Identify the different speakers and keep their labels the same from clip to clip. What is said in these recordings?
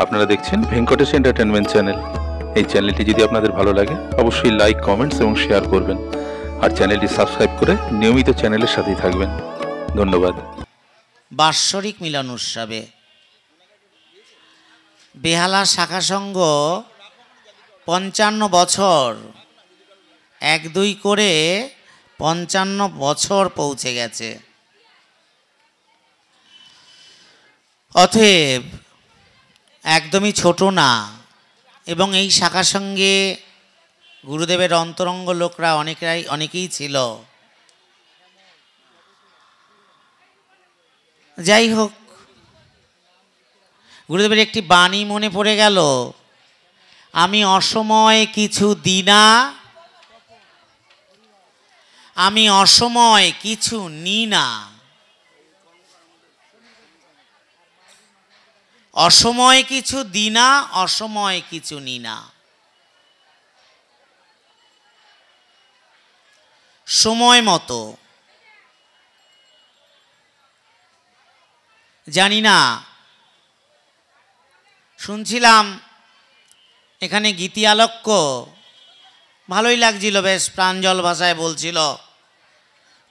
Speaker 1: আপনারা দেখছেন Venkatesh entertainment channel. এই চ্যানেলটি যদি আপনাদের ভালো লাগে অবশ্যই লাইক, কমেন্টস এবং শেয়ার করবেন, আর চ্যানেলটি সাবস্ক্রাইব করে নিয়মিত চ্যানেলের সাথেই থাকবেন। ধন্যবাদ।
Speaker 2: বাৎসরিক মিলন উৎসবে বেহালা শাখা সংঘ 55 বছর, 1-2 করে 55 বছর পৌঁছে গেছে। অতএব একদমই ছোট না, এবং এই শাখার সঙ্গে গুরুদেবের অন্তরঙ্গ লোকরা অনেকেই ছিল। যাই হোক, গুরুদেবের একটি বাণী মনে পড়ে গেল, আমি অসময় কিছু দিই না, আমি অসময় কিছু নিই না। অসময় কিছু দিই না, অসময় কিছু নিই না। সময় মতো। জানি না, শুনছিলাম এখানে গীতি আলোক্য ভালোই লাগছিল, বেশ প্রাঞ্জল ভাষায় বলছিল,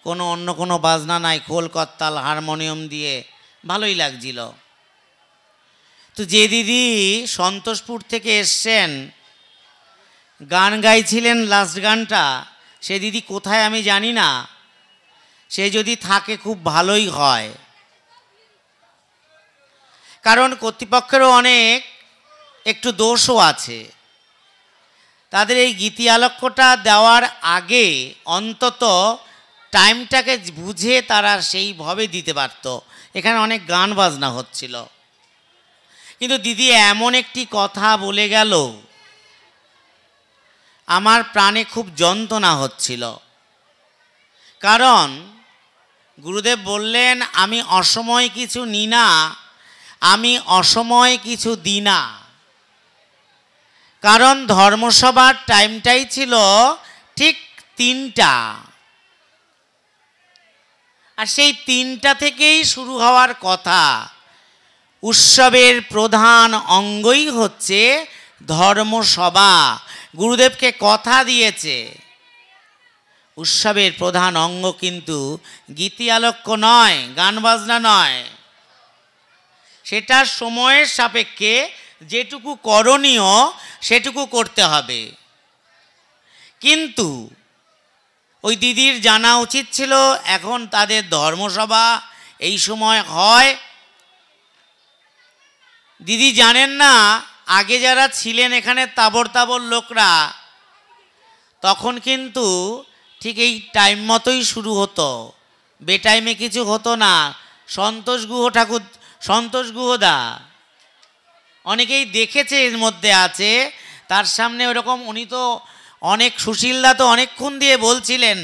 Speaker 2: অন্য কোনো বাজনা নাই, খোল করতাল হারমোনিয়াম দিয়ে ভালোই লাগছিল। তো যে দিদি সন্তোষপুর থেকে এসছেন, গান গাইছিলেন, লাস্ট গানটা, সে দিদি কোথায় আমি জানি না, সে যদি থাকে খুব ভালোই হয়, কারণ কর্তৃপক্ষেরও একটু দোষও আছে। তাদের এই গীতি আলোক্যটা দেওয়ার আগে অন্তত টাইমটাকে বুঝে তারা সেইভাবে দিতে পারত। এখানে অনেক গান বাজনা হচ্ছিল, কিন্তু দিদি এমন একটি কথা বলে গেল, আমার প্রাণে খুব যন্ত্রণা হচ্ছিল। কারণ গুরুদেব বললেন, আমি অসময় কিছু নিই না, আমি অসময় কিছু দিই না। কারণ ধর্মসভার টাইমটাই ছিল ঠিক 3টা, আর সেই 3টা থেকেই শুরু হওয়ার কথা। উৎসবের প্রধান অঙ্গই হচ্ছে ধর্মসভা। গুরুদেবকে কথা দিয়েছে, উৎসবের প্রধান অঙ্গ কিন্তু গীতি আলোক্য নয়, গান বাজনা নয়। সেটা সময়ের সাপেক্ষে যেটুকু করণীয় সেটুকু করতে হবে। কিন্তু ওই দিদির জানা উচিত ছিল, এখন তাদের ধর্মসভা এই সময় হয়। দিদি জানেন না, আগে যারা ছিলেন এখানে তাবর তাবর লোকরা, তখন কিন্তু ঠিক এই টাইম মতোই শুরু হতো, বেটাইমে কিছু হতো না। সন্তোষ গুহদা অনেকেই দেখেছে, এর মধ্যে আছে, তার সামনে ওরকম, উনি তো অনেক, সুশীলদা তো অনেকক্ষণ দিয়ে বলছিলেন,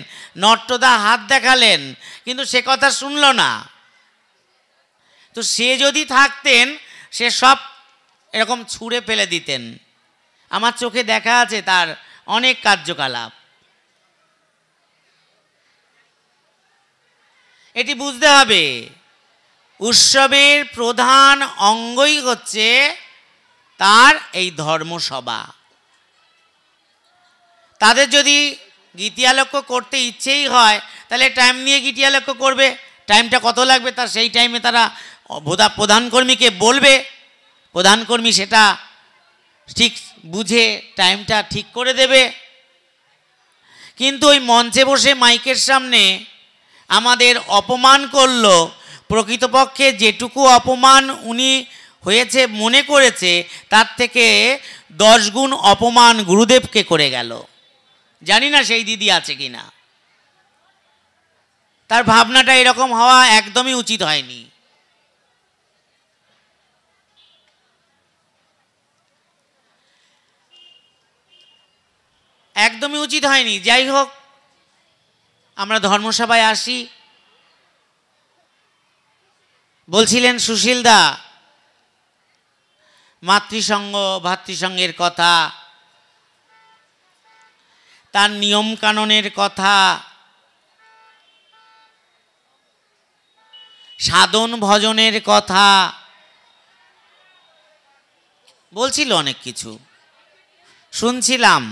Speaker 2: নট্টদা হাত দেখালেন, কিন্তু সে কথা শুনল না। তো সে যদি থাকতেন, সে সব এরকম ছুঁড়ে ফেলে দিতেন। আমার চোখে দেখা আছে তার অনেক কার্যকলাপ। এটি বুঝতে হবে, উৎসবের প্রধান অঙ্গই হচ্ছে তার এই ধর্মসভা। তাদের যদি গীতি আলোক্য করতে ইচ্ছেই হয়, তাহলে টাইম নিয়ে গীতি আলোক্য করবে। টাইমটা কত লাগবে তার, সেই টাইমে তারা প্রধান কর্মীকে বলবে, প্রধান কর্মী সেটা ঠিক বুঝে টাইমটা ঠিক করে দেবে। কিন্তু ওই মঞ্চে বসে মাইকের সামনে আমাদের অপমান করলো, প্রকৃতপক্ষে যেটুকু অপমান উনি হয়েছে মনে করেছে, তার থেকে 10 গুণ অপমান গুরুদেবকে করে গেল। জানি না সেই দিদি আছে কিনা, তার ভাবনাটা এরকম হওয়া একদমই উচিত হয়নি। একদমই উচিত হয়নি। যাই হোক, আমরা ধর্মসভায় আসি। বলছিলেন সুশীলদা মাতৃসঙ্গ ভাতৃসঙ্গের কথা, তার নিয়ম কানুনের কথা, সাধন ভজনের কথা, বলছিল অনেক কিছু শুনছিলাম,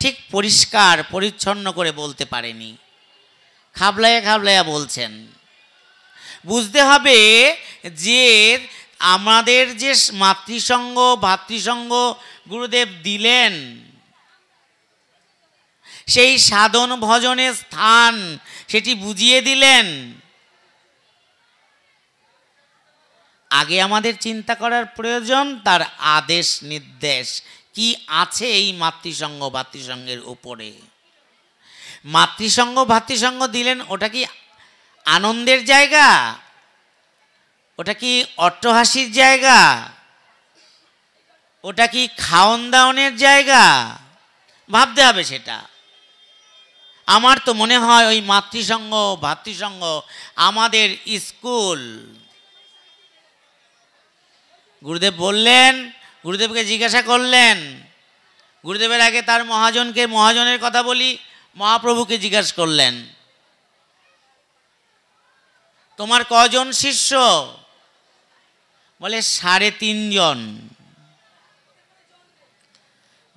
Speaker 2: ঠিক পরিষ্কার পরিচ্ছন্ন করে বলতে পারেনি, খাবলাইয়া খাবলাইয়া বলছেন। বুঝতে হবে যে আমাদের যে মাতৃসঙ্গ ভাতৃসঙ্গ গুরুদেব দিলেন, সেই সাধন ভজনের স্থান সেটি বুঝিয়ে দিলেন। আগে আমাদের চিন্তা করার প্রয়োজন তার আদেশ নির্দেশ কি আছে এই মাতৃসঙ্গ ভাতৃসঙ্গের উপরে। মাতৃসঙ্গ ভাতৃসঙ্গ দিলেন, ওটা কি আনন্দের জায়গা? ওটা কি অট্টহাসির জায়গা? ওটা কি খাওন দাওনের জায়গা? ভাবতে হবে সেটা। আমার তো মনে হয় ওই মাতৃসঙ্গ ভাতৃসঙ্গ আমাদের স্কুল। গুরুদেব বললেন, গুরুদেবকে জিজ্ঞাসা করলেন, গুরুদেবের আগে তার মহাজনের কথা বলি, মহাপ্রভুকে জিজ্ঞাসা করলেন, তোমার কজন শিষ্য? বলে 3.5 জন।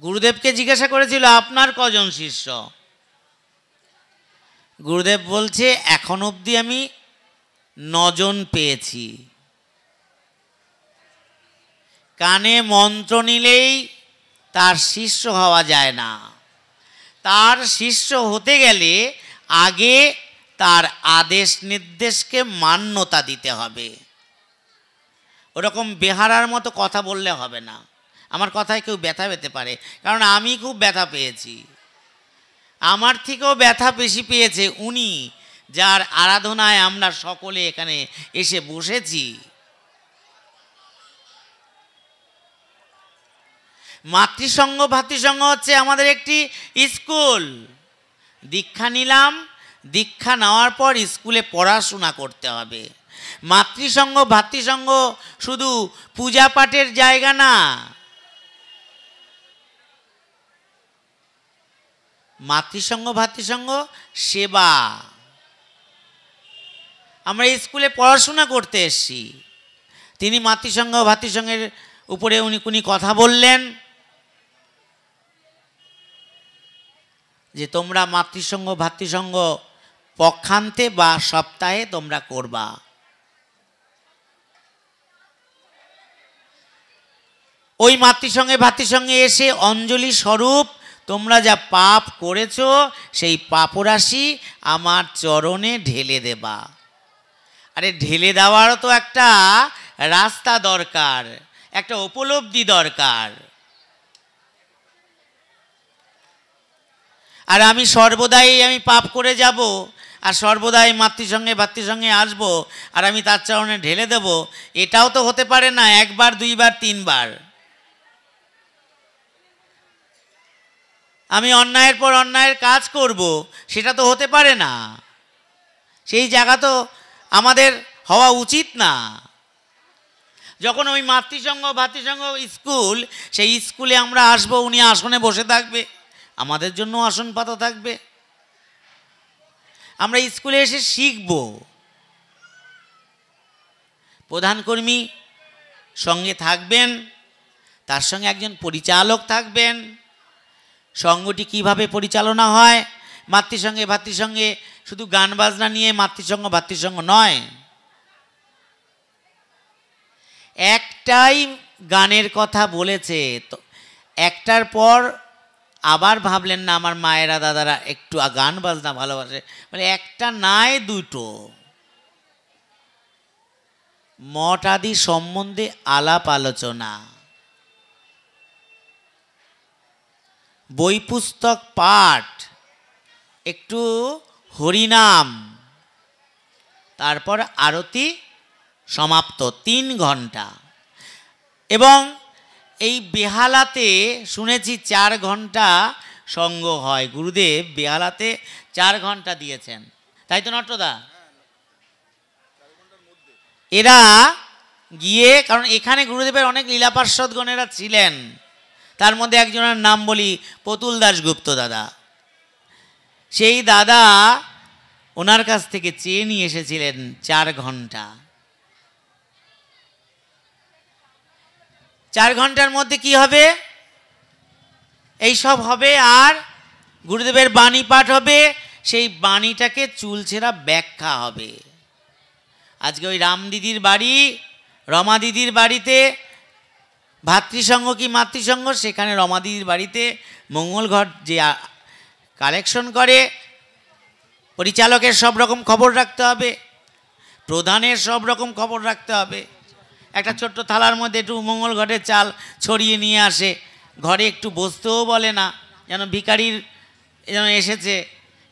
Speaker 2: গুরুদেবকে জিজ্ঞাসা করেছিল আপনার কজন শিষ্য? গুরুদেব বলছে এখন অবধি আমি 9 জন পেয়েছি। কানে মন্ত্র নিলেই তার শিষ্য হওয়া যায় না। তার শিষ্য হতে গেলে আগে তার আদেশ নির্দেশকে মান্যতা দিতে হবে। ওরকম বেহারার মতো কথা বললে হবে না। আমার কথায় কেউ ব্যথা পেতে পারে, কারণ আমি খুব ব্যথা পেয়েছি। আমার থেকেও ব্যথা বেশি পেয়েছে উনি, যার আরাধনায় আমরা সকলে এখানে এসে বসেছি। মাতৃসঙ্গ ভাতৃসঙ্গ হচ্ছে আমাদের একটি স্কুল। দীক্ষা নিলাম, দীক্ষা নেওয়ার পর স্কুলে পড়াশোনা করতে হবে। মাতৃসঙ্গ ভাতৃসঙ্গ শুধু পূজা পাঠের জায়গা না, মাতৃসঙ্গ ভাতৃসঙ্গ সেবা। আমরা স্কুলে পড়াশোনা করতে এসেছি। তিনি মাতৃসঙ্গ ভাতৃসঙ্গের উপরে উনি কথা বললেন যে তোমরা মাতৃসঙ্গ ভাতৃসঙ্গ পক্ষান্তে বা সপ্তাহে তোমরা করবা। ওই মাতৃসঙ্গে ভাতৃসঙ্গে এসে অঞ্জলি স্বরূপ তোমরা যা পাপ করেছো সেই পাপরাশি আমার চরণে ঢেলে দেবা। আরে ঢেলে দেওয়ারও তো একটা রাস্তা দরকার, একটা উপলব্ধি দরকার। আর আমি সর্বদাই আমি পাপ করে যাব, আর সর্বদাই মাতৃসঙ্গে ভাতৃসঙ্গে আসব, আর আমি তার চরণে ঢেলে দেব, এটাও তো হতে পারে না 1 বার 2 বার 3 বার। আমি অন্যায়ের পর অন্যায়ের কাজ করব, সেটা তো হতে পারে না। সেই জায়গা তো আমাদের হওয়া উচিত না। যখন ওই মাতৃসঙ্গ ভাতৃসঙ্গ স্কুল, সেই স্কুলে আমরা আসব, উনি আসনে বসে থাকবে, আমাদের জন্য আসন পাতা থাকবে। আমরা স্কুলে এসে শিখব। প্রধান কর্মী সঙ্গে থাকবেন, তার সঙ্গে একজন পরিচালক থাকবেন। সঙ্গটি কিভাবে পরিচালনা হয়, মাতৃসঙ্গে ভাতৃসঙ্গে শুধু গান বাজনা নিয়ে মাতৃসঙ্গ ভাতৃসঙ্গ নয়। একটাই গানের কথা বলেছে, তো একটার পর আবার ভাবলেন না আমার মায়েরা দাদারা একটু গান বাজনা ভালোবাসে, মানে একটা নাই দুটো। মঠ আদি সম্বন্ধে আলাপ আলোচনা, বই পুস্তক পাঠ, একটু হরিনাম, তারপর আরতি সমাপ্ত। 3 ঘন্টা। এবং এই বেহালাতে শুনেছি 4 ঘন্টা সঙ্গ হয়। গুরুদেব বেহালাতে 4 ঘন্টা দিয়েছেন, তাই তো নট্টদা? এরা গিয়ে, কারণ এখানে গুরুদেবের অনেক লীলা পার্ষদগণেরা ছিলেন, তার মধ্যে একজনের নাম বলি পতুল দাশগুপ্ত দাদা। সেই দাদা ওনার কাছ থেকে চেয়ে নিয়ে এসেছিলেন 4 ঘন্টা। 4 ঘন্টার মধ্যে কি হবে? এই সব হবে, আর গুরুদেবের বাণী পাঠ হবে, সেই বাণীটাকে চুলচেরা ব্যাখ্যা হবে। আজকে ওই রাম দিদির বাড়ি, রমা দিদির বাড়িতে ভাতৃসঙ্গ কি মাতৃসঙ্গ, সেখানে রমা দিদির বাড়িতে মঙ্গল ঘট যে কালেকশন করে, পরিচালকের সব রকম খবর রাখতে হবে, প্রধানের সব রকম খবর রাখতে হবে। একটা ছোট্ট থালার মধ্যে একটু মঙ্গল ঘটের চাল ছড়িয়ে নিয়ে আসে, ঘরে একটু বসতেও বলে না, যেন ভিখারির যেন এসেছে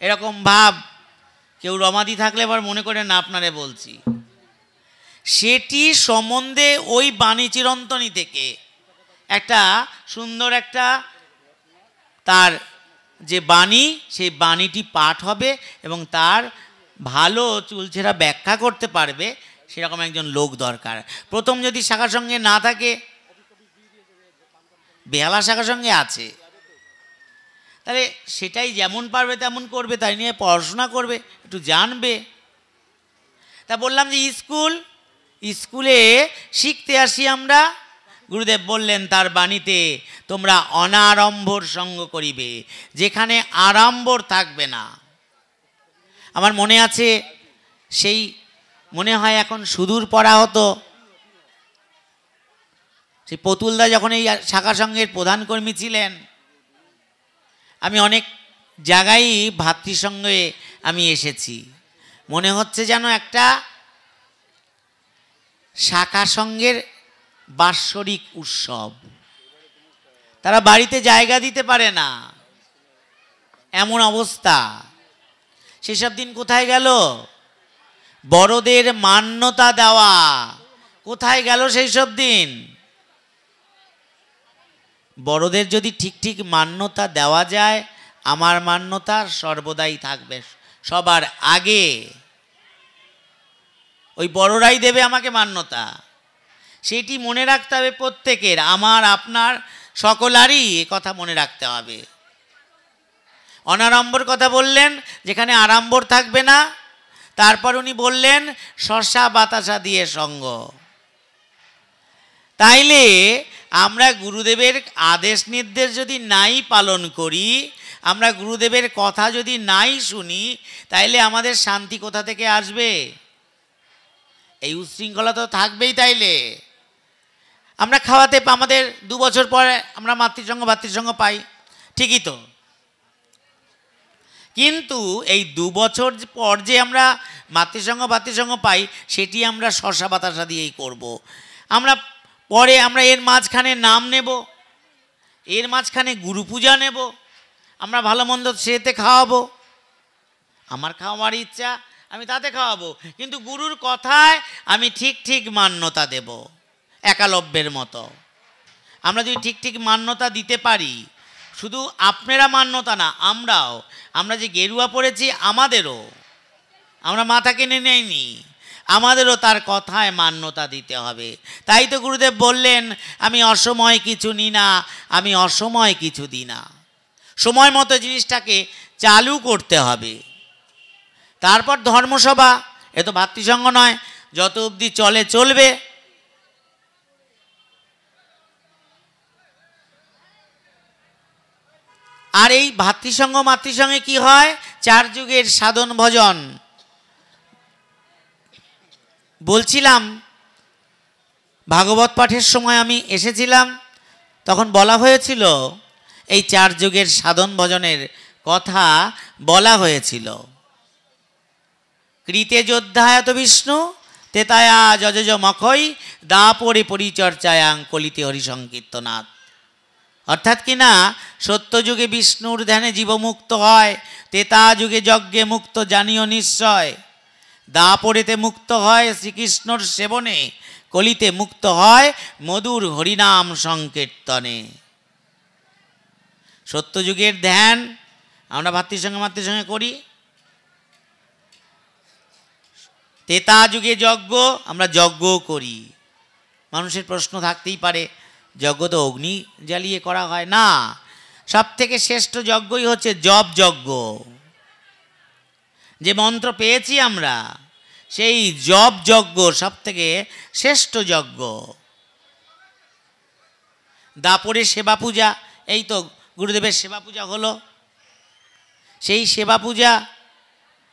Speaker 2: এরকম ভাব। কেউ রমাদি থাকলে এবার মনে করে না আপনারে বলছি। সেটি সম্বন্ধে ওই বাণী চিরন্তনী থেকে একটা সুন্দর একটা তার যে বাণী, সেই বাণীটি পাঠ হবে এবং তার ভালো চুলচেরা ব্যাখ্যা করতে পারবে সেরকম একজন লোক দরকার। প্রথম যদি শাখার সঙ্গে না থাকে, বেহালা শাখার সঙ্গে আছে, তাহলে সেটাই যেমন পারবে তেমন করবে, তাই নিয়ে পড়াশোনা করবে, একটু জানবে। তা বললাম যে স্কুলে শিখতে আসি আমরা। গুরুদেব বললেন তার বাণীতে, তোমরা অনারম্ভর সঙ্গ করিবে, যেখানে আড়ম্বর থাকবে না। আমার মনে আছে, সেই মনে হয় এখন সুদূর পড়া হতো, সেই পতুলদা যখন এই শাখা সংঘের প্রধান কর্মী ছিলেন, আমি অনেক জায়গায় ভাতৃসঙ্গে আমি এসেছি। মনে হচ্ছে যেন একটা শাখা সংঘের বাৎসরিক উৎসব। তারা বাড়িতে জায়গা দিতে পারে না, এমন অবস্থা। সেসব দিন কোথায় গেল? বড়দের মান্যতা দেওয়া কোথায় গেল সেই সব দিন? বড়দের যদি ঠিক ঠিক মান্যতা দেওয়া যায়, আমার মান্যতা সর্বদাই থাকবে সবার আগে। ওই বড়রাই দেবে আমাকে মান্যতা, সেটি মনে রাখতে হবে প্রত্যেকের, আমার আপনার সকলারই এ কথা মনে রাখতে হবে। অনারম্বর কথা বললেন, যেখানে আড়ম্বর থাকবে না। তারপর উনি বললেন শশা বাতাসা দিয়ে সঙ্গ। তাইলে আমরা গুরুদেবের আদেশ নির্দেশ যদি নাই পালন করি, আমরা গুরুদেবের কথা যদি নাই শুনি, তাইলে আমাদের শান্তি কোথা থেকে আসবে? এই উচ্ছৃঙ্খলা তো থাকবেই। তাইলে আমরা খাওয়াতে আমাদের 2 বছর পরে আমরা ভাতৃসঙ্গ পাই, ঠিকই তো। কিন্তু এই 2 বছর পর যে আমরা ভাতৃসঙ্গ পাই, সেটি আমরা শশা বাতাসা দিয়েই করব। আমরা পরে আমরা এর মাঝখানে নাম নেব, এর মাঝখানে গুরু পূজা নেব, আমরা ভালো মন্দ সেতে খাওয়াবো। আমার খাওয়ার ইচ্ছা, আমি তাতে খাওয়াবো, কিন্তু গুরুর কথায় আমি ঠিক ঠিক মান্যতা দেব, একালব্যের মতো। আমরা যদি ঠিক ঠিক মান্যতা দিতে পারি, শুধু আপনারা মান্যতা না, আমরাও, আমরা যে গেরুয়া পড়েছি আমাদেরও, আমরা মাথা কিনে নেইনি, আমাদেরও তার কথায় মান্যতা দিতে হবে। তাই তো গুরুদেব বললেন, আমি অসময় কিছু নিই না, আমি অসময় কিছু দিই না। সময় মতো জিনিসটাকে চালু করতে হবে। তারপর ধর্মসভা, এ তো ভাতৃসঙ্গ নয়, যত অবধি চলে চলবে। আর এই ভাতৃসঙ্গ মাতৃসঙ্গে কি হয়? 4 যুগের সাধন ভজন। বলছিলাম ভাগবত পাঠের সময় আমি এসেছিলাম, তখন বলা হয়েছিল এই 4 যুগের সাধন ভজনের কথা বলা হয়েছিল। কৃতে যোদ্ধায়ত বিষ্ণু তেতায়া যজজ মখই দাপরে পরিচর্চায়াং কলিতে হরিসংকীর্তনাথ। অর্থাৎ কিনা সত্যযুগে বিষ্ণুর ধ্যানে জীবমুক্ত হয়, তেতা যুগে যজ্ঞে মুক্ত জানিও নিশ্চয়, দাপরেতে মুক্ত হয় শ্রীকৃষ্ণর সেবনে, কলিতে মুক্ত হয় মধুর হরিনাম সংকীর্তনে। সত্যযুগের ধ্যান আমরা ভাতৃসঙ্গে মাতৃসঙ্গে করি, তেতা যুগে যজ্ঞ আমরা যজ্ঞও করি। মানুষের প্রশ্ন থাকতেই পারে, যজ্ঞ তো অগ্নি জ্বালিয়ে করা হয় না, সব থেকে শ্রেষ্ঠ যজ্ঞই হচ্ছে জপ যজ্ঞ। যে মন্ত্র পেয়েছি আমরা, সেই জপ যজ্ঞ সব থেকে শ্রেষ্ঠ যজ্ঞ। দাপরে সেবা পূজা, এই তো গুরুদেবের সেবা পূজা হলো, সেই সেবা পূজা।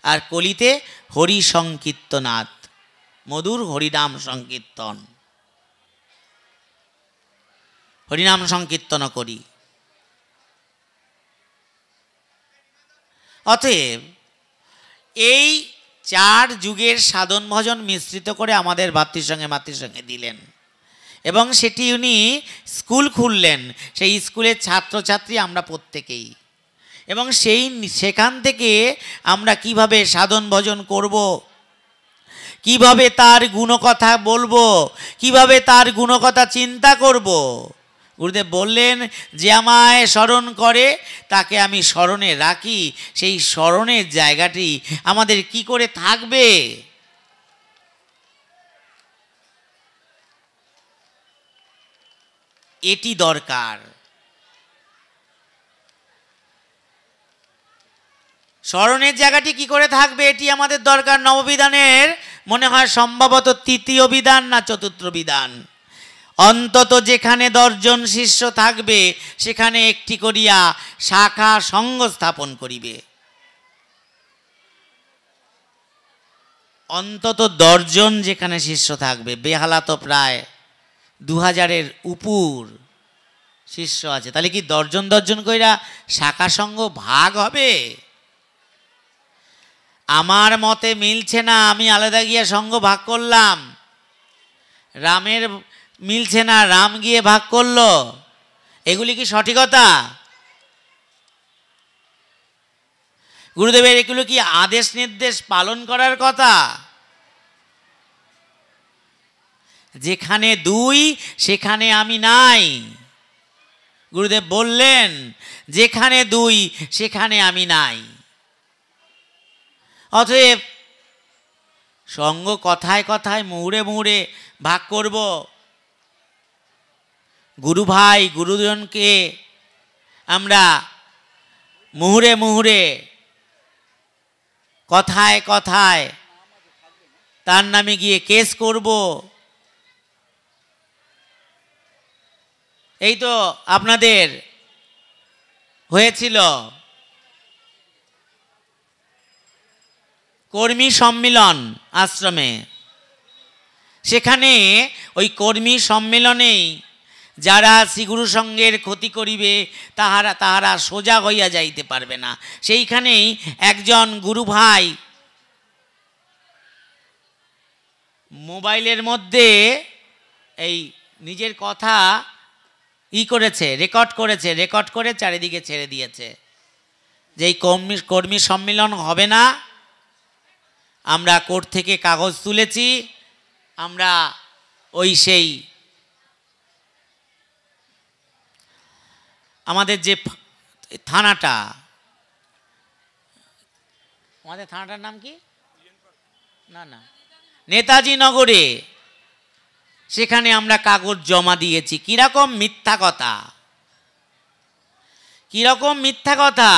Speaker 2: আর কলিতে হরি সংকীর্তনাথ, মধুর হরিনাম সংকীর্তন, হরিনাম সংকীর্তন করি। অতএব এই 4 যুগের সাধন ভজন মিশ্রিত করে আমাদের মাতৃসঙ্গে দিলেন, এবং সেটি উনি স্কুল খুললেন। সেই স্কুলের ছাত্রছাত্রী আমরা প্রত্যেকেই, এবং সেখান থেকে আমরা কিভাবে সাধন ভজন করব, কিভাবে তার গুণকথা বলবো, কিভাবে তার গুণকথা চিন্তা করব। গুরুদেব বললেন, যে আমায় স্মরণ করে তাকে আমি স্মরণে রাখি। সেই স্মরণের জায়গাটি আমাদের কি করে থাকবে? এটি দরকার। স্মরণের জায়গাটি কি করে থাকবে এটি আমাদের দরকার। নববিধানের মনে হয় সম্ভবত 3য় বিধান না 4র্থ বিধান, অন্তত যেখানে 10 জন শিষ্য থাকবে সেখানে একটি করিয়া শাখা সঙ্গ স্থাপন করিবে। অন্তত 10 জন যেখানে শিষ্য থাকবে। বেহালা তো প্রায় 2000-এর উপর শিষ্য আছে, তাহলে কি 10 জন কইরা শাখা সঙ্গ ভাগ হবে? আমার মতে মিলছে না, আমি আলাদা গিয়ে সঙ্গ ভাগ করলাম। রামের মিলছে না, রাম গিয়ে ভাগ করলো। এগুলি কি সঠিকতা? গুরুদেবের এগুলো কি আদেশ নির্দেশ পালন করার কথা? যেখানে 2 সেখানে আমি নাই। গুরুদেব বললেন, যেখানে 2 সেখানে আমি নাই। অতএব সঙ্গ কথায় কথায় মুহুরে মুহুরে ভাগ করব। গুরু ভাই গুরুজনকে আমরা মুহুরে মুহুরে কথায় কথায় তার নামে গিয়ে কেস করব। এই তো আপনাদের হয়েছিল কর্মী সম্মিলন আশ্রমে। সেখানে ওই কর্মী সম্মেলনেই যারা শ্রীগুরু সঙ্গের ক্ষতি করিবে তাহারা সোজা হইয়া যাইতে পারবে না। সেইখানেই একজন গুরু ভাই মোবাইলের মধ্যে এই নিজের কথা রেকর্ড করে চারিদিকে ছেড়ে দিয়েছে যে এই কর্মী সম্মেলন হবে না। আমরা কোর্ট থেকে কাগজ তুলেছি, আমরা সেই আমাদের যে থানাটা, আমাদের থানাটার নাম কি? না নেতাজি নগরে, সেখানে আমরা কাগজ জমা দিয়েছি। কিরকম মিথ্যা কথা!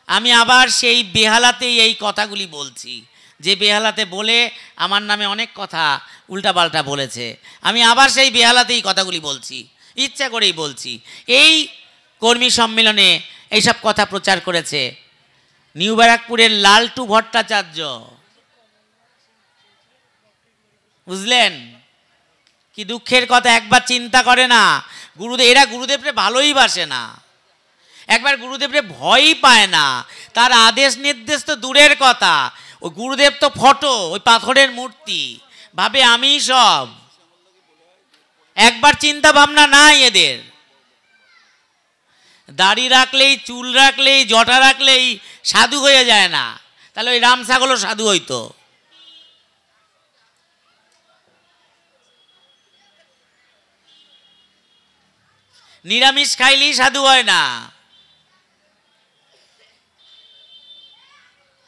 Speaker 2: আমি আবার সেই বেহালাতেই এই কথাগুলি বলছি, যে বেহালাতে বলে আমার নামে অনেক কথা উল্টাপাল্টা বলেছে। আমি আবার সেই বেহালাতেই কথাগুলি বলছি, ইচ্ছা করেই বলছি। এই কর্মী সম্মেলনে এইসব কথা প্রচার করেছে নিউ ব্যারাকপুরের লালটু ভট্টাচার্য। বুঝলেন কি দুঃখের কথা? একবার চিন্তা করে না। এরা গুরুদেবরে ভালোই বাসে না, একবার গুরুদেবরে ভয়ই পায় না। তার আদেশ নির্দেশ তো দূরের কথা, ওই গুরুদেব তো ফটো, ওই পাথরের মূর্তি, ভাবে আমি সব। একবার চিন্তা ভাবনা নাই এদের। দাড়ি রাখলেই, চুল রাখলেই, জটা রাখলেই সাধু হয়ে যায় না। তাহলে ওই রাম ছাগলও সাধু হইতো। নিরামিষ খাইলেই সাধু হয় না।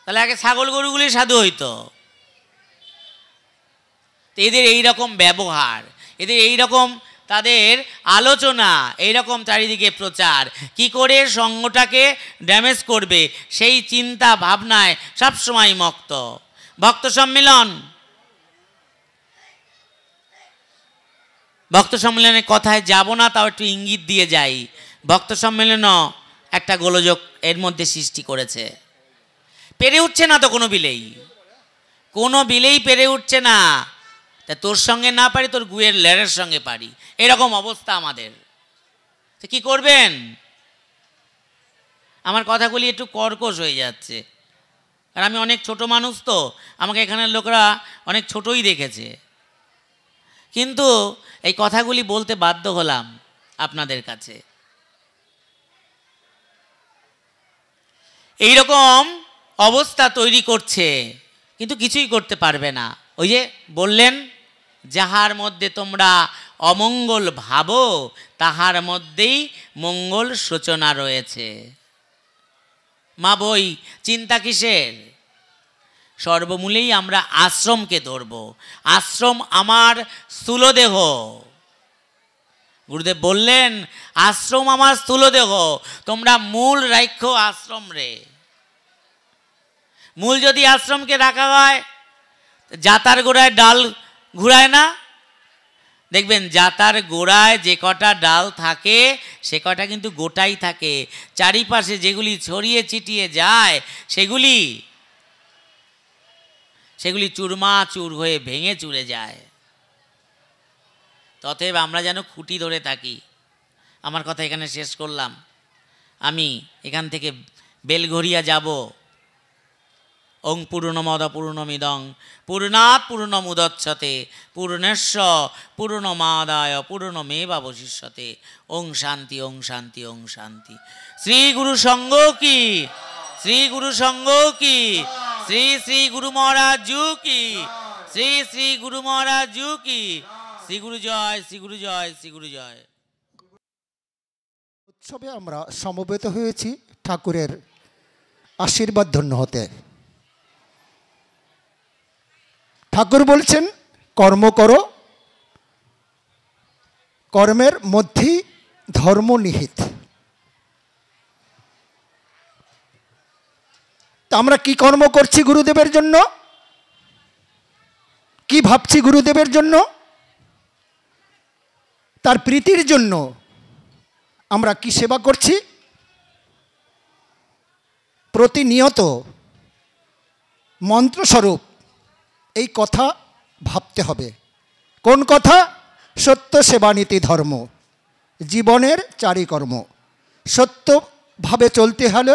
Speaker 2: তাহলে আগে ছাগল গরুগুলি সাধু হইতো। এদের এইরকম ব্যবহার, এদের এইরকম তাদের আলোচনা, এইরকম চারিদিকে প্রচার, কি করে সঙ্গটাকে ড্যামেজ করবে সেই চিন্তা ভাবনায় সবসময় মত্ত। ভক্ত সম্মেলন ভক্ত সম্মেলনে কথায় যাব না, তাও একটু ইঙ্গিত দিয়ে যাই। ভক্ত সম্মেলনও একটা গোলযোগ এর মধ্যে সৃষ্টি করেছে। পেরে উঠছে না তো কোনো বিলেই পেরে উঠছে না। তা তোর সঙ্গে না পারি, তোর গুয়ের লেরের সঙ্গে পারি, এরকম অবস্থা আমাদের। তো কি করবেন? আমার কথাগুলি একটু কর্কশ হয়ে যাচ্ছে, আর আমি অনেক ছোট মানুষ, তো আমাকে এখানের লোকরা অনেক ছোটই দেখেছে, কিন্তু এই কথাগুলি বলতে বাধ্য হলাম আপনাদের কাছে। এইরকম অবস্থা তৈরি করছে, কিন্তু কিছুই করতে পারবে না। ওই যে বললেন, যাহার মধ্যে তোমরা অমঙ্গল ভাবো তাহার মধ্যেই মঙ্গল সূচনা রয়েছে। মা বই, চিন্তা কিসের? সর্বমূলেই আমরা আশ্রমকে ধরব। আশ্রম আমার স্থূলদেহ। গুরুদেব বললেন, আশ্রম আমার স্থূলদেহ, তোমরা মূল রাখ্য আশ্রম রে। মূল যদি আশ্রমকে রাখা হয়, জাতার গোড়ায় ডাল ঘুরায় না? দেখবেন জাতার গোড়ায় যে কটা ডাল থাকে সে কটা কিন্তু গোটাই থাকে, চারিপাশে যেগুলি ছড়িয়ে ছিটিয়ে যায় সেগুলি চূরমাচূর হয়ে ভেঙে চুরে যায়। ততএব আমরা যেন খুঁটি ধরে থাকি। আমার কথা এখানে শেষ করলাম। আমি এখান থেকে বেলঘরিয়া যাব। ওং পূর্ণমদ পূর্ণমিদং পূর্ণাৎ পূর্ণমুদচ্যতে পূর্ণস্য পূর্ণমাদায় পূর্ণমেবাবশিষ্যতে। ওং শান্তি, ওং শান্তি, ওং শান্তি। শ্রী গুরু সঙ্গ কি, শ্রী গুরু সঙ্গ কি, শ্রী শ্রী গুরু মহারাজ জু কি, শ্রী শ্রী গুরু মহারাজ জু কি। শ্রী গুরু জয়, শ্রী গুরু জয়, শ্রী গুরু জয়।
Speaker 3: উৎসবে আমরা সমবেত হয়েছি ঠাকুরের আশীর্বাদ ধন্য হতে। ঠাকুর বলছেন, কর্ম করো, কর্মের মধ্যেই ধর্ম নিহিত। তা আমরা কি কর্ম করছি গুরুদেবের জন্য? কি ভাবছি গুরুদেবের জন্য? তার প্রীতির জন্য আমরা কি সেবা করছি? প্রতিনিয়ত মন্ত্রস্বরূপ এই কথা ভাবতে হবে। কোন কথা? সত্য সেবানীতি ধর্ম, জীবনের চারি কর্ম। সত্যভাবে চলতে হলে,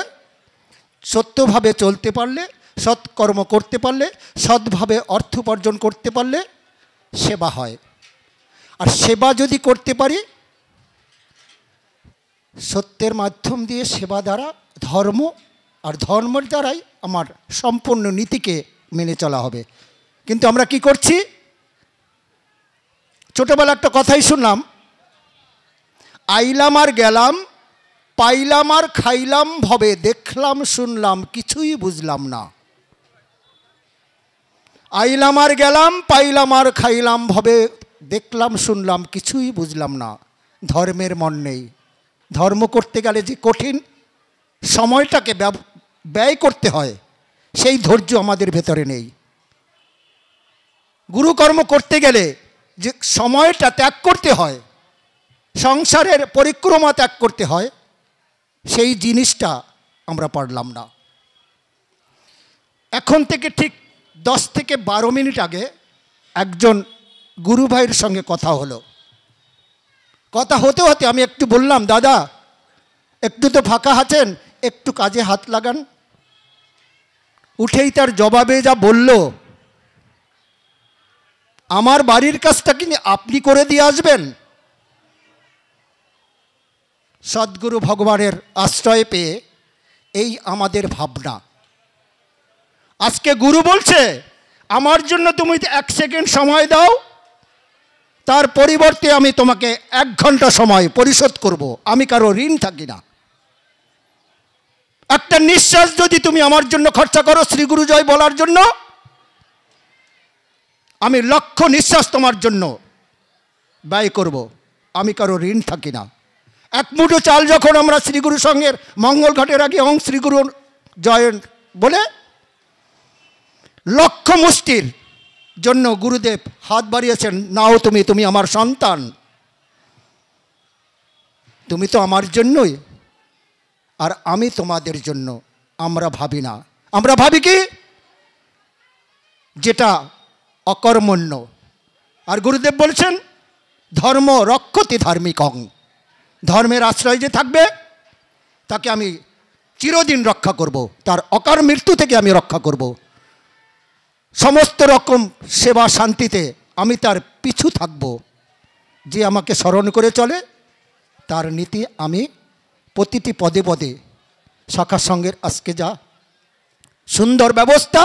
Speaker 3: সত্যভাবে চলতে পারলে, সৎকর্ম করতে পারলে, সৎভাবে অর্থ উপার্জন করতে পারলে সেবা হয়। আর সেবা যদি করতে পারি, সত্যের মাধ্যম দিয়ে সেবা দ্বারা ধর্ম, আর ধর্মের দ্বারাই আমার সম্পূর্ণ নীতিকে মেনে চলা হবে। কিন্তু আমরা কি করছি? ছোটবেলা একটা কথাই শুনলাম, আইলাম আর গেলাম, পাইলাম আর খাইলাম ভবে, দেখলাম শুনলাম কিছুই বুঝলাম না। আইলাম আর গেলাম, পাইলাম আর খাইলাম ভবে, দেখলাম শুনলাম কিছুই বুঝলাম না। ধর্মের মন নেই। ধর্ম করতে গেলে যে কঠিন সময়টাকে ব্যয় করতে হয়, সেই ধৈর্য আমাদের ভেতরে নেই। গুরুকর্ম করতে গেলে যে সময়টা ত্যাগ করতে হয়, সংসারের পরিক্রমা ত্যাগ করতে হয়, সেই জিনিসটা আমরা পারলাম না। এখন থেকে ঠিক 10 থেকে 12 মিনিট আগে একজন গুরু ভাইয়ের সঙ্গে কথা হলো। কথা হতে হতে আমি একটু বললাম, দাদা একটু তো ফাঁকা আছেন, একটু কাজে হাত লাগান। উঠেই তার জবাবে যা বলল, আমার বাড়ির কাজটা কি আপনি করে দিয়ে আসবেন? সদ্গুরু ভগবানের আশ্রয় পেয়ে এই আমাদের ভাবনা। আজকে গুরু বলছে, আমার জন্য তুমি 1 সেকেন্ড সময় দাও, তার পরিবর্তে আমি তোমাকে 1 ঘন্টা সময় পরিশোধ করব। আমি কারো ঋণ থাকি না। একটা নিঃশ্বাস যদি তুমি আমার জন্য খরচা করো শ্রী গুরু জয় বলার জন্য, আমি 1,00,000 নিঃশ্বাস তোমার জন্য ব্যয় করব। আমি কারো ঋণ থাকি না। 1 মুঠো চাল যখন আমরা শ্রীগুরু সঙ্গের মঙ্গল ঘাটের আগে ওং শ্রীগুরু জয় বলে 1,00,000 মুষ্টির জন্য গুরুদেব হাত বাড়িয়েছেন, নাও তুমি আমার সন্তান। তুমি তো আমার জন্যই, আর আমি তোমাদের জন্য। আমরা ভাবি না, আমরা ভাবি কি যেটা অকর্মণ্য। আর গুরুদেব বলছেন ধর্ম রক্ষতি ধার্মিকং, ধর্মের আশ্রয় যে থাকবে তাকে আমি চিরদিন রক্ষা করব, তার অকাল মৃত্যু থেকে আমি রক্ষা করব। সমস্ত রকম সেবা শান্তিতে আমি তার পিছু থাকব। যে আমাকে স্মরণ করে চলে তার নীতি আমি প্রতিটি পদে পদে, শাখা সঙ্গের আজকে যা সুন্দর ব্যবস্থা,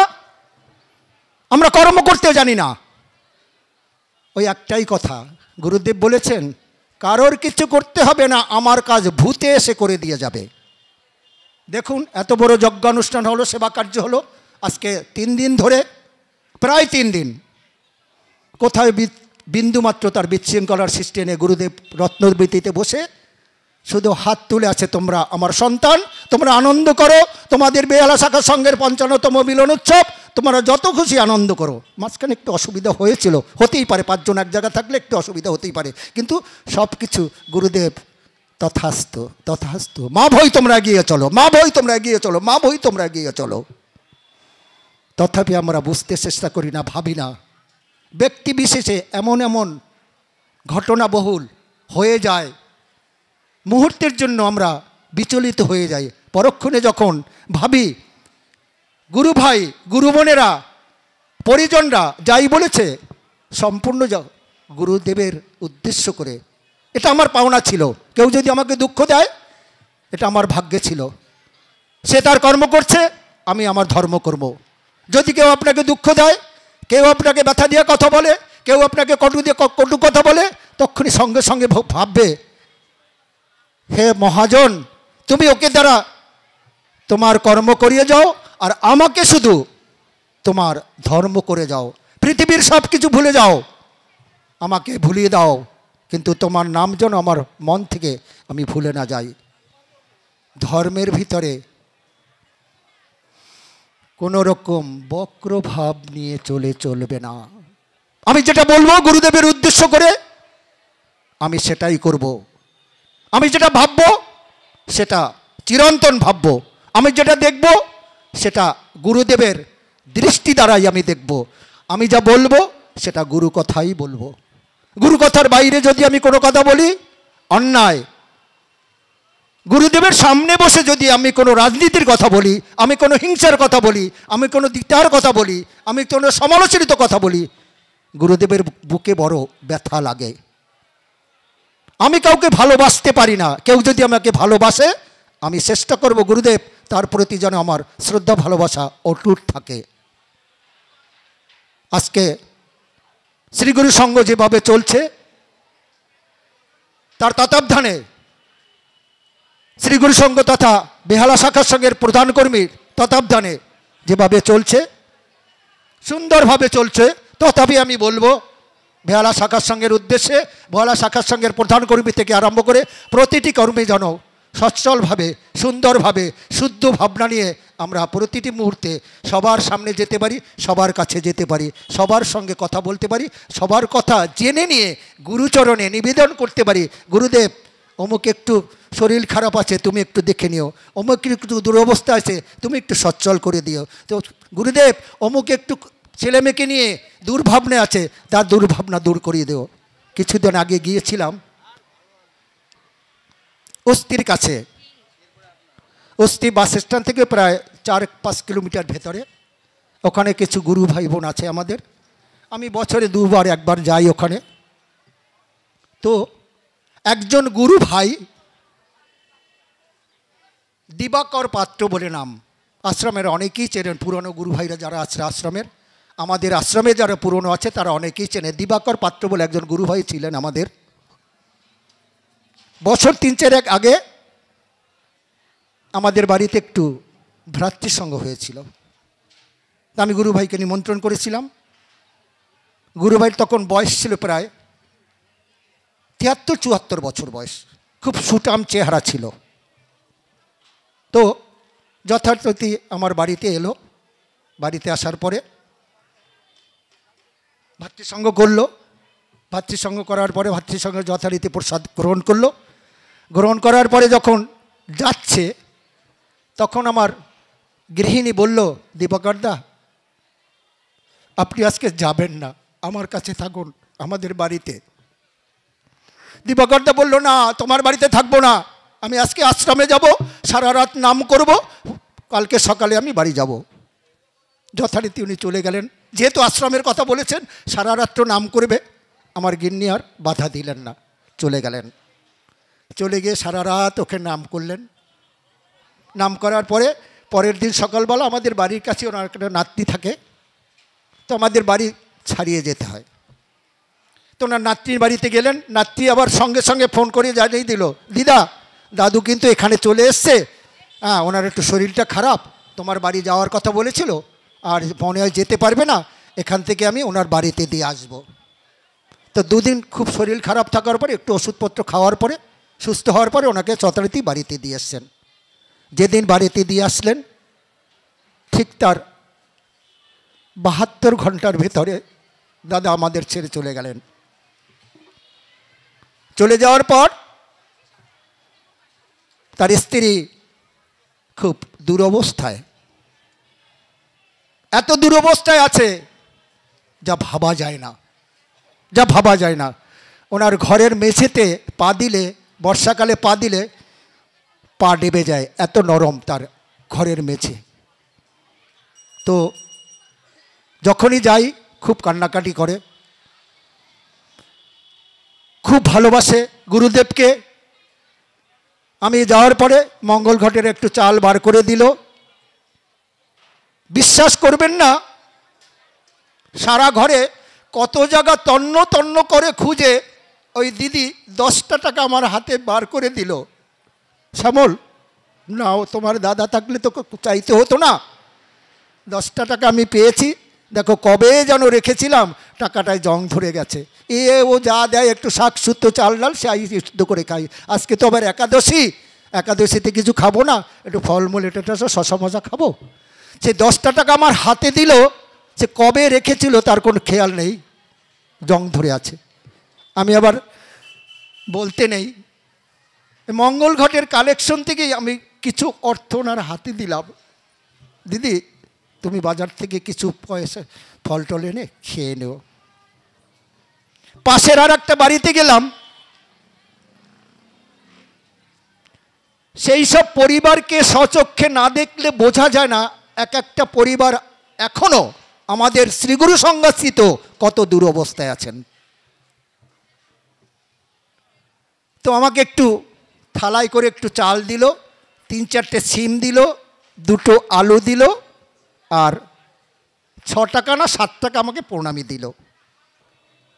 Speaker 3: আমরা কর্ম করতে জানি না। ওই একটাই কথা গুরুদেব বলেছেন, কারোর কিছু করতে হবে না, আমার কাজ ভূতে এসে করে দিয়ে যাবে। দেখুন এত বড় যজ্ঞানুষ্ঠান হলো, সেবা কার্য হলো, আজকে 3 দিন ধরে, প্রায় 3 দিন, কোথায় বিন্দুমাত্র তার বিশৃঙ্খলার সৃষ্টি নেই। গুরুদেব রত্নবীতিতে বসে শুধু হাত তুলে আছে, তোমরা আমার সন্তান, তোমরা আনন্দ করো, তোমাদের বেহালা শাখা সংঘের 55তম মিলন উৎসব, তোমরা যত খুশি আনন্দ করো। মাঝখানে একটু অসুবিধা হয়েছিল, হতেই পারে, 5 জন এক জায়গা থাকলে একটু অসুবিধা হতেই পারে, কিন্তু সব কিছু গুরুদেব তথাস্তু তথাস্তু, মা ভই তোমরা এগিয়ে চলো, মা ভই তোমরা এগিয়ে চলো, মা ভই তোমরা এগিয়ে চলো। তথাপি আমরা বুঝতে চেষ্টা করি না, ভাবি না। ব্যক্তি বিশেষে এমন এমন ঘটনা বহুল হয়ে যায়, মুহূর্তের জন্য আমরা বিচলিত হয়ে যাই। পরক্ষণে যখন ভাবি গুরু ভাই, গুরু বোনেরা, পরিজনরা যাই বলেছে সম্পূর্ণ গুরুদেবের উদ্দেশ্য করে, এটা আমার পাওনা ছিল। কেউ যদি আমাকে দুঃখ দেয় এটা আমার ভাগ্যে ছিল, সে তার কর্ম করছে, আমি আমার ধর্ম করব। যদি কেউ আপনাকে দুঃখ দেয়, কেউ আপনাকে ব্যথা দিয়ে কথা বলে, কেউ আপনাকে কটু কথা বলে, তখনই সঙ্গে সঙ্গে ভাববে, হে মহাজন, তুমি ওকে দ্বারা তোমার কর্ম করিয়ে যাও, আর আমাকে শুধু তোমার ধর্ম করে যাও। পৃথিবীর সব কিছু ভুলে যাও, আমাকে ভুলিয়ে দাও, কিন্তু তোমার নাম যেন আমার মন থেকে আমি ভুলে না যাই। ধর্মের ভিতরে কোনো রকম বক্রভাব নিয়ে চলবে না। আমি যেটা বলবো গুরুদেবের উদ্দেশ্য করে আমি সেটাই করব। আমি যেটা ভাববো সেটা চিরন্তন ভাববো। আমি যেটা দেখব সেটা গুরুদেবের দৃষ্টি দ্বারাই আমি দেখব। আমি যা বলবো সেটা গুরু কথাই বলবো। গুরু কথার বাইরে যদি আমি কোনো কথা বলি অন্যায়। গুরুদেবের সামনে বসে যদি আমি কোনো রাজনীতির কথা বলি, আমি কোনো হিংসার কথা বলি, আমি কোনো দ্বিতার কথা বলি, আমি কোনো সমালোচিত কথা বলি, গুরুদেবের বুকে বড় ব্যথা লাগে। আমি কাউকে ভালোবাসতে পারি না। কেউ যদি আমাকে ভালোবাসে আমি চেষ্টা করব গুরুদেব তার প্রতি যেন আমার শ্রদ্ধা ভালোবাসা অটুট থাকে। আজকে শ্রীগুরু সংঘ যেভাবে চলছে, তার তত্ত্বাবধানে শ্রীগুরু সংঘ তথা বেহালা শাখা সংঘের প্রধান কর্মীর তত্ত্বাবধানে যেভাবে চলছে, সুন্দরভাবে চলছে, তথাপি আমি বলবো বেহালা শাখার সংঘের উদ্দেশ্যে, বেহালা শাখার সংঘের প্রধান কর্মী থেকে আরম্ভ করে প্রতিটি কর্মী যেন সচ্ছলভাবে, সুন্দরভাবে, শুদ্ধ ভাবনা নিয়ে আমরা প্রতিটি মুহূর্তে সবার সামনে যেতে পারি, সবার কাছে যেতে পারি, সবার সঙ্গে কথা বলতে পারি, সবার কথা জেনে নিয়ে গুরুচরণে নিবেদন করতে পারি, গুরুদেব অমুক একটু শরীর খারাপ আছে, তুমি একটু দেখে নিও, অমুক একটু দুরবস্থা আছে, তুমি একটু সচ্ছল করে দিও। তো গুরুদেব অমুক একটু ছেলে মেয়েকে নিয়ে দুর্ভাবনা আছে, তার দুর্ভাবনা দূর করিয়ে দেও। কিছুদিন আগে গিয়েছিলাম অস্থির কাছে, অস্থি বাস স্ট্যান্ড থেকে প্রায় 4-5 কিলোমিটার ভেতরে। ওখানে কিছু গুরু ভাই বোন আছে আমাদের, আমি বছরে 2-1 যাই ওখানে। তো একজন গুরু ভাই দিবাকর পাত্র বলে নাম, আশ্রমের অনেকেই চেনেন, পুরনো গুরু ভাইরা যারা আছে আশ্রমের, আমাদের আশ্রমে যারা পুরনো আছে তারা অনেকেই চেনে। দিবাকর পাত্র বলে একজন গুরু ভাই ছিলেন আমাদের। বছর 3-4 আগে আমাদের বাড়িতে একটু ভ্রাতৃসঙ্গ হয়েছিল, আমি গুরু ভাইকে নিমন্ত্রণ করেছিলাম। গুরু ভাইয়ের তখন বয়স ছিল প্রায় 73-74 বছর বয়স, খুব সুঠাম চেহারা ছিল। তো যথারীতি আমার বাড়িতে এলো, বাড়িতে আসার পরে ভাতৃসঙ্গ করলো, ভাতৃসঙ্গ করার পরে ভাতৃসঙ্গে যথারীতি প্রসাদ গ্রহণ করলো। গ্রহণ করার পরে যখন যাচ্ছে তখন আমার গৃহিণী বলল, দীপকরদা আপনি আজকে যাবেন না, আমার কাছে থাকুন আমাদের বাড়িতে। দীপকরদা বলল, না তোমার বাড়িতে থাকবো না, আমি আজকে আশ্রমে যাব, সারা রাত নাম করব, কালকে সকালে আমি বাড়ি যাব। যথারীতি উনি চলে গেলেন। যেহেতু আশ্রমের কথা বলেছেন, সারা রাত্র নাম করবে, আমার গিন্নি আর বাধা দিলেন না, চলে গেলেন। চলে গিয়ে সারা রাত ওকে নাম করলেন। নাম করার পরে পরের দিন সকালবেলা আমাদের বাড়ির কাছে ওনার একটা নাতনি থাকে, তো আমাদের বাড়ি ছাড়িয়ে যেতে হয়। তো ওনার নাতনির বাড়িতে গেলেন। নাতনি আবার সঙ্গে সঙ্গে ফোন করে জানিয়ে দিল, দিদা দাদু কিন্তু এখানে চলে এসছে, হ্যাঁ ওনার একটু শরীরটা খারাপ, তোমার বাড়ি যাওয়ার কথা বলেছিল, আর মনে হয় যেতে পারবে না, এখান থেকে আমি ওনার বাড়িতে দিয়ে আসব। তো দুদিন খুব শরীর খারাপ থাকার পরে একটু ওষুধপত্র খাওয়ার পরে সুস্থ হওয়ার পরে ওনাকে যথারীতি বাড়িতে দিয়ে এসছেন। যেদিন বাড়িতে দিয়ে আসলেন ঠিক তার 72 ঘন্টার ভেতরে দাদা আমাদের ছেড়ে চলে গেলেন। চলে যাওয়ার পর তার স্ত্রী খুব দুরবস্থায়, এত দুরবস্থায় আছে যা ভাবা যায় না, যা ভাবা যায় না। ওনার ঘরের মেঝেতে পা দিলে, বর্ষাকালে পা দিলে পা ডেবে যায়, এত নরম তার ঘরের মেঝে। তো যখনই যাই খুব কান্নাকাটি করে, খুব ভালোবাসে গুরুদেবকে। আমি যাওয়ার পরে মঙ্গল ঘটের একটু চাল বার করে দিল। বিশ্বাস করবেন না, সারা ঘরে কত জায়গা তন্ন তন্ন করে খুঁজে ওই দিদি 10টা টাকা আমার হাতে বার করে দিল। শ্যামল, নাও, তোমার দাদা থাকলে তো চাইতে হতো না, 10টা টাকা আমি পেয়েছি, দেখো কবে যেন রেখেছিলাম, টাকাটায় জং ধরে গেছে। ও যা দেয় একটু শাক সুদ্ধ চাল ডাল সেই সিদ্ধ করে খাই। আজকে তো আবার একাদশী, একাদশীতে কিছু খাবো না, একটু ফলমূল এটা শশা মশা খাবো। সে 10টা টাকা আমার হাতে দিল, সে কবে রেখেছিল তার কোনো খেয়াল নেই, জং ধরে আছে। আমি আবার বলতে নেই, মঙ্গল ঘটের কালেকশন থেকেই আমি কিছু অর্থ ওনার হাতে দিলাম, দিদি তুমি বাজার থেকে কিছু পয়সা ফল টল এনে খেয়ে নেও। পাশের আর একটা বাড়িতে গেলাম, সেই সব পরিবারকে স্বচক্ষে না দেখলে বোঝা যায় না এক একটা পরিবার এখনো আমাদের শ্রীগুরু সংঘাস্থিত কত দুরবস্থায় আছেন। তো আমাকে একটু থালায় করে একটু চাল দিল, 3-4টে সিম দিল, 2টো আলু দিল, আর 6 টাকা না 7 টাকা আমাকে প্রণামী দিল।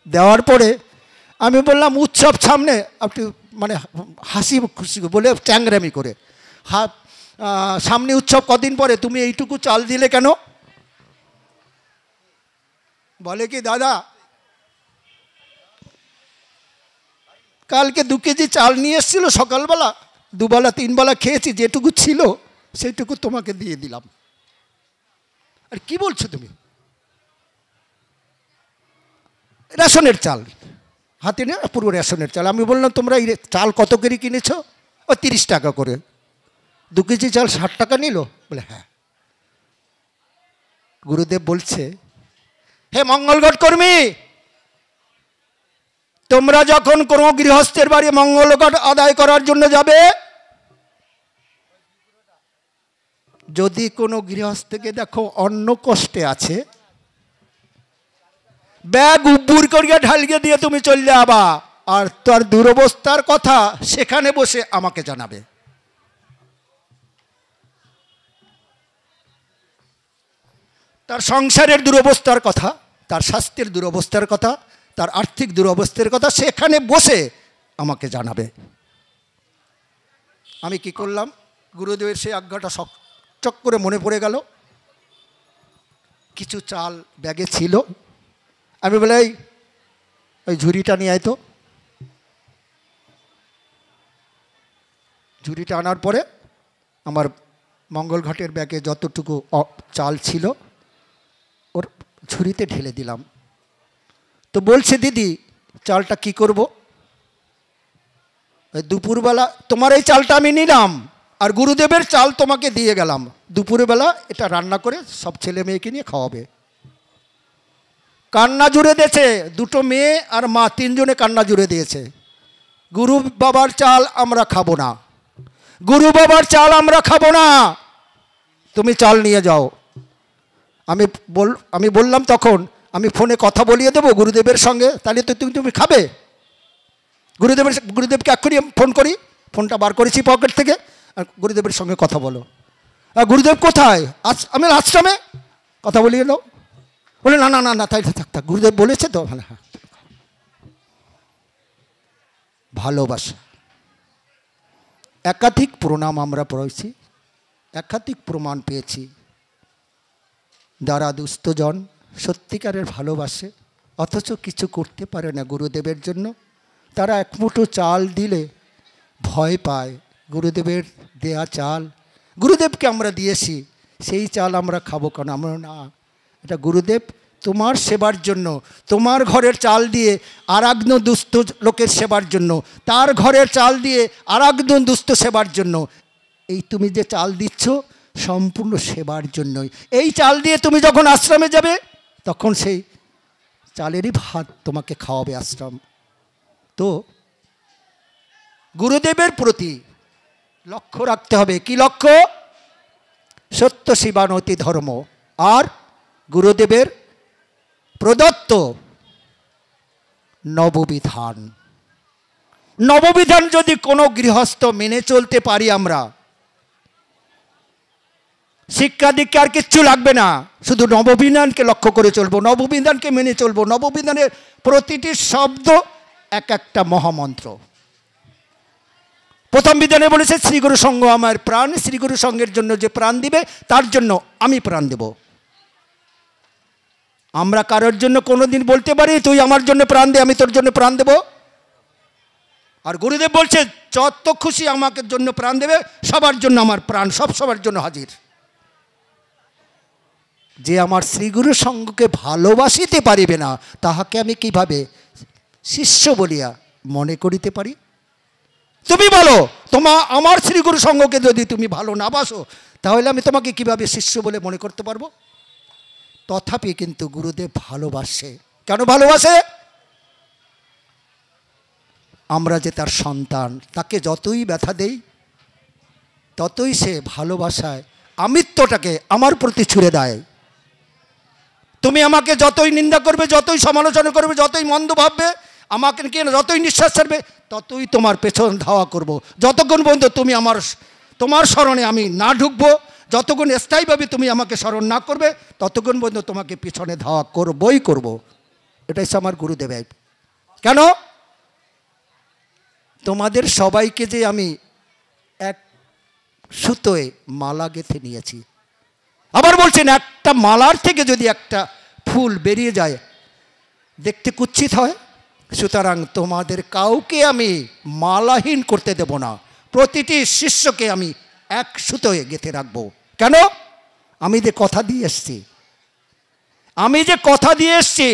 Speaker 3: দেওয়ার পরে আমি বললাম, উৎসব সামনে, আপনি মানে হাসি খুশি বলে ট্যাংরামি করে, সামনে উৎসব কদিন পরে তুমি এইটুকু চাল দিলে কেন? বলে কি, দাদা কালকে 2 কেজি চাল নিয়ে এসেছিল, সকালবেলা 2 বেলা 3 বেলা খেয়েছি, যেটুকু ছিল সেইটুকু তোমাকে দিয়ে দিলাম। আর কি বলছো তুমি? রেশনের চাল হাতে নিয়ে, পুরো রেশনের চাল। আমি বললাম, তোমরা এই চাল কত করে কিনেছো? ও 30 টাকা করে। 2 কেজি চাল 60 টাকা নিল? বলে হ্যাঁ। গুরুদেব বলছে, হে মঙ্গলঘট কর্মী, তোমরা যখন কোনো গৃহস্থের বাড়ি মঙ্গলঘট আদায় করার জন্য যাবে, যদি কোনো গৃহস্থকে দেখো অন্য কষ্টে আছে, ব্যাগ উব্বুর করিয়া ঢালিয়ে দিয়ে তুমি চলে যাবা, আর তার দুরবস্থার কথা সেখানে বসে আমাকে জানাবে। তার সংসারের দুরবস্থার কথা, তার স্বাস্থ্যের দুরবস্থার কথা, তার আর্থিক দুরবস্থার কথা সেখানে বসে আমাকে জানাবে। আমি কি করলাম, গুরুদেবের সেই আজ্ঞাটা চক করে মনে পড়ে গেল। কিছু চাল ব্যাগে ছিল, আমি বলে, ওই ঝুড়িটা নিয়ে আয় তো। ঝুড়িটা আনার পরে আমার মঙ্গল ঘটের ব্যাগে যতটুকু চাল ছিল ওর ঝুড়িতে ঢেলে দিলাম। তো বলছে, দিদি চালটা কি করব? দুপুরবেলা তোমার এই চালটা আমি নিলাম আর গুরুদেবের চাল তোমাকে দিয়ে গেলাম, দুপুরবেলা এটা রান্না করে সব ছেলে মেয়েকে নিয়ে খাওয়াবে। কান্না জুড়ে দিয়েছে, দুটো মেয়ে আর মা, তিনজনে কান্না জুড়ে দিয়েছে। গুরু বাবার চাল আমরা খাবো না, গুরু বাবার চাল আমরা খাবো না, তুমি চাল নিয়ে যাও। আমি বললাম তখন আমি ফোনে কথা বলিয়ে দেবো গুরুদেবের সঙ্গে, তাহলে তো তুমি খাবে। গুরুদেবকে এক্ষুনি ফোন করি, ফোনটা বার করেছি পকেট থেকে, আর গুরুদেবের সঙ্গে কথা বলো। গুরুদেব কোথায়? আমি আশ্রমে, কথা বলিয়ে নাও। বলে না না না না, তাই থাক, গুরুদেব বলেছে তো। হ্যাঁ, ভালোবাসা। একাধিক প্রণাম আমরা পড়েছি, একাধিক প্রমাণ পেয়েছি, যারা দুস্থজন সত্যিকারের ভালোবাসে অথচ কিছু করতে পারে না গুরুদেবের জন্য, তারা এক মুঠো চাল দিলে ভয় পায়। গুরুদেবের দেয়া চাল গুরুদেবকে আমরা দিয়েছি, সেই চাল আমরা খাবো কেন? আমরা না, এটা গুরুদেব তোমার সেবার জন্য, তোমার ঘরের চাল দিয়ে আর একজন দুস্থ লোকের সেবার জন্য, তার ঘরের চাল দিয়ে আর একজন দুস্থ সেবার জন্য। এই তুমি যে চাল দিচ্ছ সম্পূর্ণ সেবার জন্যই। এই চাল দিয়ে তুমি যখন আশ্রমে যাবে তখন সেই চালেরই ভাত তোমাকে খাওয়াবে আশ্রম। তো গুরুদেবের প্রতি লক্ষ্য রাখতে হবে। কি লক্ষ্য? সত্য শিবানতি ধর্ম আর গুরুদেবের প্রদত্ত নববিধান। নববিধান যদি কোনো গৃহস্থ মেনে চলতে পারি আমরা, শিক্ষা দীক্ষা আর কিচ্ছু লাগবে না, শুধু নববিধানকে লক্ষ্য করে চলবো, নববিধানকে মেনে চলবো। নববিধানের প্রতিটি শব্দ এক একটা মহামন্ত্র। প্রথম বিধানে বলেছে শ্রীগুরু সঙ্গ আমার প্রাণ, শ্রীগুরু সঙ্গের জন্য যে প্রাণ দিবে তার জন্য আমি প্রাণ দেব। আমরা কারোর জন্য কোনোদিন বলতে পারি তুই আমার জন্য প্রাণ দে, আমি তোর জন্য প্রাণ দেব? আর গুরুদেব বলছে যত খুশি আমাকে জন্য প্রাণ দেবে, সবার জন্য আমার প্রাণ সব সবার জন্য হাজির। যে আমার শ্রীগুরু সঙ্গকে ভালোবাসিতে পারিবে না, তাহাকে আমি কিভাবে শিষ্য বলিয়া মনে করিতে পারি? তুমি বলো, আমার শ্রীগুরু সঙ্গকে যদি তুমি ভালো না বাসো, তাহলে আমি তোমাকে কিভাবে শিষ্য বলে মনে করতে পারবো? তথাপি কিন্তু গুরুদেব ভালোবাসে। কেন ভালোবাসে? আমরা যে তার সন্তান, তাকে যতই ব্যথা দেই ততই সে ভালোবাসায় আমিত্বটাকে আমার প্রতি ছুড়ে দেয়। তুমি আমাকে যতই নিন্দা করবে, যতই সমালোচনা করবে, যতই মন্দ ভাববে, আমাকে যতই নিঃশ্বাস ছাড়বে, ততই তোমার পেছন ধাওয়া করব। যতক্ষণ পর্যন্ত তুমি তোমার স্মরণে আমি না ঢুকবো, যতক্ষণ স্থায়ীভাবে তুমি আমাকে স্মরণ না করবে, ততক্ষণ পর্যন্ত তোমাকে পিছনে ধাওয়া করবই করব। এটাই আমার গুরুদেব। কেন? তোমাদের সবাইকে যে আমি এক সুতোয় মালা গেঁথে নিয়েছি। আবার বলছেন একটা মালার থেকে যদি একটা ফুল বেরিয়ে যায় দেখতে কুৎসিত হয়, সুতরাং তোমাদের কাউকে আমি মালাহীন করতে দেব না। প্রতিটি শিষ্যকে আমি এক সুতোয় গেঁথে রাখবো। কেন? আমি যে কথা দিয়ে এসছি,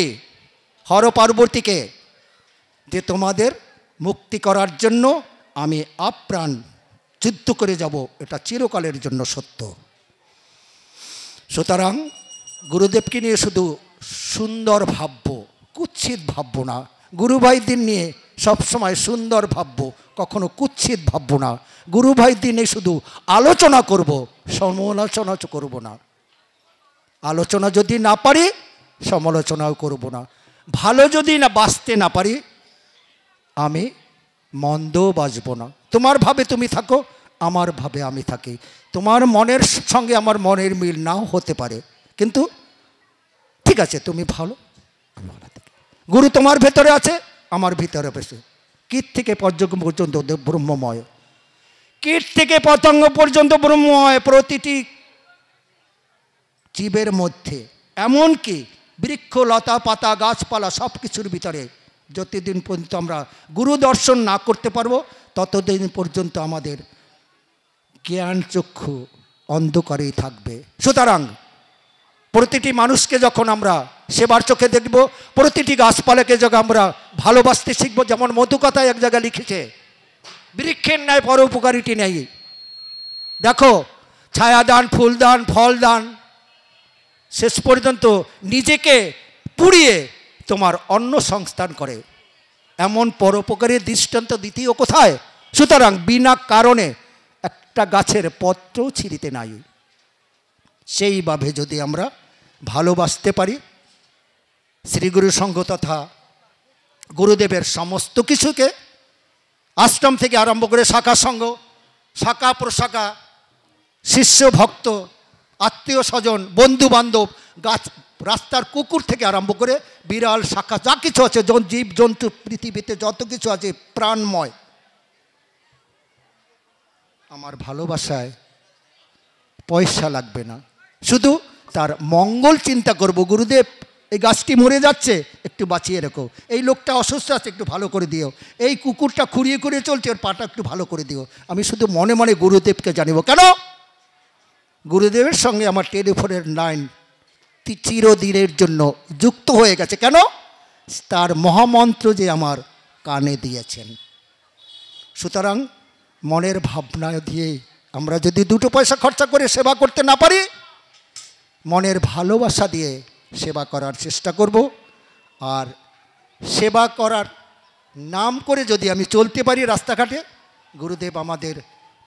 Speaker 3: হর পার্বতীকে, যে তোমাদের মুক্তি করার জন্য আমি আপ্রাণ যুদ্ধ করে যাব, এটা চিরকালের জন্য সত্য। সুতরাং গুরুদেবকে নিয়ে শুধু সুন্দর ভাববো, কুৎসিত ভাববো না। গুরু ভাইদের নিয়ে সবসময় সুন্দর ভাববো, কখনো কুৎসিত ভাববো না। গুরু ভাইদের নিয়ে শুধু আলোচনা করব, সমালোচনা করব না। আলোচনা যদি না পারি সমালোচনাও করব না। ভালো যদি না বাঁচতে না পারি আমি মন্দও বাঁচব না। তোমার ভাবে তুমি থাকো, আমার ভাবে আমি থাকি। তোমার মনের সঙ্গে আমার মনের মিল নাও হতে পারে, কিন্তু ঠিক আছে, তুমি ভালো। গুরু তোমার ভেতরে আছে, আমার ভিতরে আছে। কীট থেকে পতঙ্গ পর্যন্ত ব্রহ্মময়, কীট থেকে পতঙ্গ পর্যন্ত ব্রহ্মময়। প্রতিটি জীবের মধ্যে, এমনকি বৃক্ষ লতা পাতা গাছপালা সব কিছুর ভিতরে, যতদিন পর্যন্ত আমরা গুরু দর্শন না করতে পারবো ততদিন পর্যন্ত আমাদের জ্ঞান চক্ষু অন্ধকারেই থাকবে। সুতরাং প্রতিটি মানুষকে যখন আমরা সেবার চোখে দেখব, প্রতিটি গাছপালাকে যখন আমরা ভালোবাসতে শিখবো, যেমন মধুকথায় এক জায়গায় লিখেছে বৃক্ষের ন্যায় পরোপকারিটি নেই। দেখো, ছায়াদান, ফুলদান, ফলদান, শেষ পর্যন্ত নিজেকে পুড়িয়ে তোমার অন্ন সংস্থান করে, এমন পরোপকারী দৃষ্টান্ত দ্বিতীয় কোথায়? সুতরাং বিনা কারণে একটা গাছের পত্রও ছিঁড়িতে নাই। সেইভাবে যদি আমরা ভালোবাসতে পারি, শ্রীগুরু সংঘ তথা গুরুদেবের সমস্ত কিছুকে, আশ্রম থেকে আরম্ভ করে শাখা সংঘ, শাখা প্রশাখা, শিষ্য ভক্ত, আত্মীয় স্বজন, বন্ধু বান্ধব, গাছ, রাস্তার কুকুর থেকে আরম্ভ করে বিড়াল, শাখা, যা কিছু আছে, জীব জন্তু পৃথিবীতে যত কিছু আছে প্রাণময়, আমার ভালোবাসায় পয়সা লাগবে না, শুধু তার মঙ্গল চিন্তা করব। গুরুদেব, এই গাছটি মরে যাচ্ছে, একটু বাঁচিয়ে রেখো। এই লোকটা অসুস্থ আছে, একটু ভালো করে দিও। এই কুকুরটা খুঁড়িয়ে খুঁড়িয়ে চলছে, ওর পাটা একটু ভালো করে দিও। আমি শুধু মনে মনে গুরুদেবকে জানিব। কেন? গুরুদেবের সঙ্গে আমার টেলিফোনের লাইন চিরদিনের জন্য যুক্ত হয়ে গেছে। কেন? তার মহামন্ত্র যে আমার কানে দিয়েছেন। সুতরাং মনের ভাবনা দিয়ে আমরা যদি দুটো পয়সা খরচা করে সেবা করতে না পারি, মনের ভালোবাসা দিয়ে সেবা করার চেষ্টা করব। আর সেবা করার নাম করে যদি আমি চলতে পারি রাস্তাঘাটে, গুরুদেব আমাদের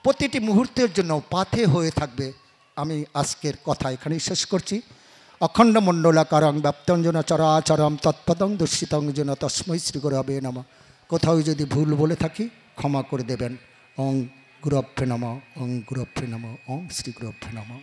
Speaker 3: প্রতিটি মুহূর্তের জন্য পাথে হয়ে থাকবে। আমি আজকের কথা এখানেই শেষ করছি। অখণ্ড মণ্ডলাকারং ব্যাপ্তঞ্জন চরাচরম তৎপদং দূষিতং যেন তস্মৈ শ্রী গুরবে নমঃ। কোথাও যদি ভুল বলে থাকি ক্ষমা করে দেবেন। ওং গুরুভ্যো নমঃ, ওং গুরুভ্যো নমঃ, ওং শ্রী গুরুভ্যো নমঃ।